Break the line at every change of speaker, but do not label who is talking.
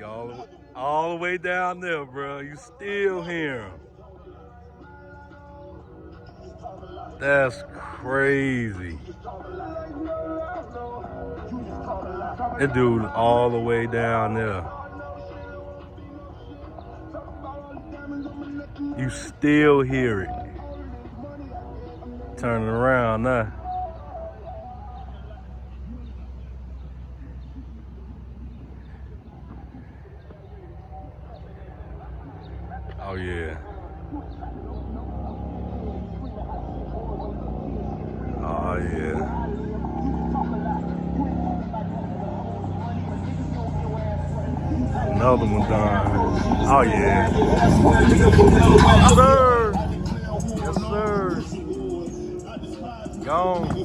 He all the way down there, bro. You still hear him. That's crazy. That dude all the way down there. You still hear it. Turning around now. Oh yeah. Oh yeah. Another one done. Oh yeah. Yes sir. Yes sir. Gone.